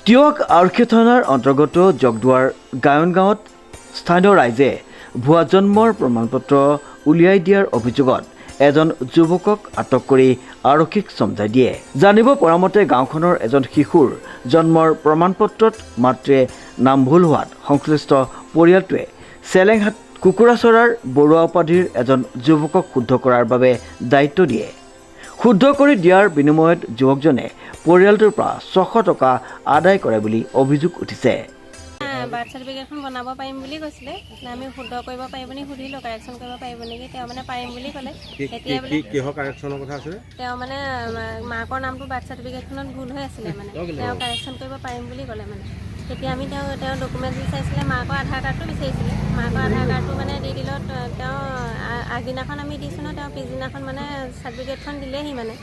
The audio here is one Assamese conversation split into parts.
টিয়ক আৰক্ষী থানাৰ অন্তৰ্গত জগদুৱাৰ গায়ন গাঁৱত স্থানীয় ৰাইজে ভুৱা জন্মৰ প্ৰমাণপত্ৰ উলিয়াই দিয়াৰ অভিযোগত এজন যুৱকক আটক কৰি আৰক্ষীক চমজাই দিয়ে। জানিব পৰা মতে গাঁওখনৰ এজন শিশুৰ জন্মৰ প্ৰমাণপত্ৰত মাতৃয়ে নাম ভুল হোৱাত সংশ্লিষ্ট পৰিয়ালটোৱে চেলেংহাট কুকুৰাচৰাৰ বৰুৱা উপাধিৰ এজন যুৱকক শুদ্ধ কৰাৰ বাবে দায়িত্ব দিয়ে। শুদ্ধ কৰি দিয়াৰ বিনিময়ত যুৱকজনে পৰিয়ালটোৰ পৰা 600 টকা আদায় কৰে বুলি অভিযোগ উঠিছে। বাৰ্থ চাৰ্টিফিকেটখন বনাব পাৰিম বুলি কৈছিলে। আমি শুদ্ধ কৰিব পাৰিব নেকি সুধিলোঁ, কাৰেকশ্যন কৰিব পাৰিব নেকি? তেওঁ মানে পাৰিম বুলি ক'লে। এতিয়া বোলে কিহৰ কাৰেকশ্যনৰ কথা আছে? তেওঁ মানে মাকৰ নামটো বাৰ্থ চাৰ্টিফিকেটখনত ভুল হৈ আছিলে, মানে তেওঁ কাৰেকশ্যন কৰিব পাৰিম বুলি ক'লে। মানে তেতিয়া আমি তেওঁ ডকুমেণ্টছ বিচাৰিছিলে, মাকৰ আধাৰ কাৰ্ডটো বিচাৰিছিলে। মাকৰ আধাৰ কাৰ্ডটো মানে দি দিলত তেওঁ আগদিনাখন আমি দিছোঁ ন, তেওঁ পিছদিনাখন মানে চাৰ্টিফিকেটখন দিলেহি। মানে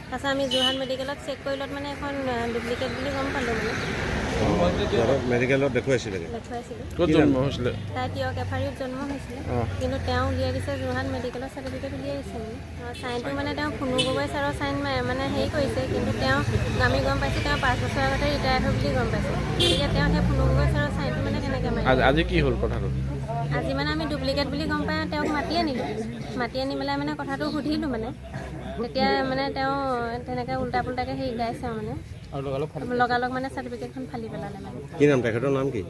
তাৰপিছত আমি যোৰহাট মেডিকেলত চেক কৰিলত মানে এখন ডুপ্লিকেট বুলি গম পালোঁ। মানে মেডিকেলত দেখুৱাইছিলে। ক'ত জন্ম হৈছিলে? তাই টিয়ক এফাৰিত জন্ম হৈছিলে, কিন্তু তেওঁ উলিয়াই দিছে যোৰহাট মেডিকেলৰ চাৰ্টিফিকেট উলিয়াই দিছে। মানে চাইনটো মানে তেওঁ খুনু গগৈ ছাৰৰ চাইন মানে হেৰি কৰিছে, কিন্তু তেওঁ আমি গম পাইছোঁ তেওঁ 5 বছৰ আগতে ৰিটায়াৰ হৈ বুলি গম পাইছোঁ। গতিকে তেওঁ সেই খুনু গগৈ ছাৰৰ চাইনটো মানে কেনেকৈ মাৰিছে? আজি কি হ'ল কথাটো? আজি মানে আমি ডুপ্লিকেট বুলি গম পাই তেওঁক মাতি আনিলোঁ। মাতি আনি পেলাই মানে কথাটো সুধিলোঁ। মানে তেতিয়া মানে তেওঁ তেনেকৈ উল্টা পুল্টাকৈ হেৰি গাইছে মানে, লগালগ মানে চাৰ্টিফিকেটখন ফালি পেলালে। মানে কি নাম তেখেতৰ নাম কি?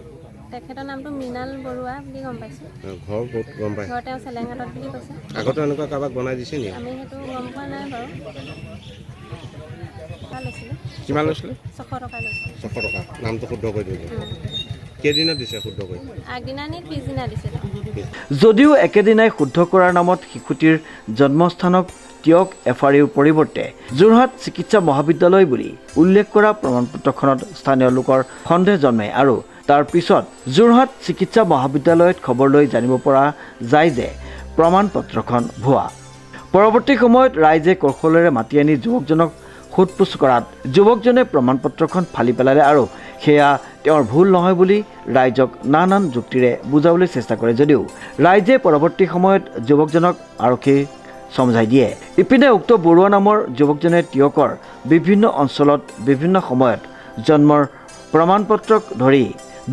তেখেতৰ নামটো মৃণাল বৰুৱা বুলি গম পাইছোঁ। ঘৰ ক'ত গম পাই? ঘৰ তেওঁ চেলেংহাটত বুলি কৈছে। আগতে এনেকুৱা কাৰোবাক বনাই দিছে নেকি? আমি সেইটো গম পোৱা নাই বাৰু। লৈছিলে কিমান লৈছিলে? 600 টকা লৈছিলে। 600 টকা নামটো শুদ্ধ কৰি দিছে। কেইদিনত দিছে শুদ্ধ কৰি? আগদিনা নি পিছদিনা দিছে। যদিও একেদিনাই শুদ্ধ কৰাৰ নামত শিশুটিৰ জন্মস্থানক টিয়ক এফাৰিৰ পৰিৱৰ্তে যোৰহাট চিকিৎসা মহাবিদ্যালয় বুলি উল্লেখ কৰা প্ৰমাণপত্ৰখনত স্থানীয় লোকৰ সন্দেহ জন্মে আৰু তাৰ পিছত যোৰহাট চিকিৎসা মহাবিদ্যালয়ত খবৰ লৈ জানিব পৰা যায় যে প্ৰমাণপত্ৰখন ভুৱা। পৰৱৰ্তী সময়ত ৰাইজে কৌশলেৰে মাতি আনি যুৱকজনক সোধপোছ কৰাত যুৱকজনে প্ৰমাণপত্ৰখন ফালি পেলালে আৰু সেয়া তেওঁৰ ভুল নহয় বুলি ৰাইজক নানান যুক্তিৰে বুজাবলৈ চেষ্টা কৰে। যদিও ৰাইজে পৰৱৰ্তী সময়ত যুৱকজনক আৰক্ষী চমজাই দিয়ে। ইপিনে উক্ত বৰুৱা নামৰ যুৱকজনে টিয়কৰ বিভিন্ন অঞ্চলত বিভিন্ন সময়ত জন্মৰ প্ৰমাণপত্ৰক ধৰি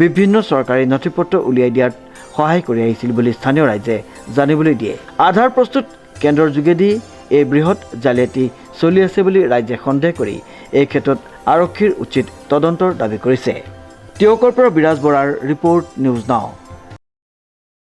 বিভিন্ন চৰকাৰী নথিপত্ৰ উলিয়াই দিয়াত সহায় কৰি আহিছিল বুলি স্থানীয় ৰাইজে জানিবলৈ দিয়ে। আধাৰ প্ৰস্তুত কেন্দ্ৰৰ যোগেদি এই বৃহৎ জালিয়াতি চলি আছে বুলি ৰাইজে সন্দেহ কৰি এই ক্ষেত্ৰত আৰক্ষীৰ উচিত তদন্তৰ দাবী কৰিছে। টিয়কৰ পৰা বিৰাজ বৰাৰ ৰিপৰ্ট, নিউজ নাও।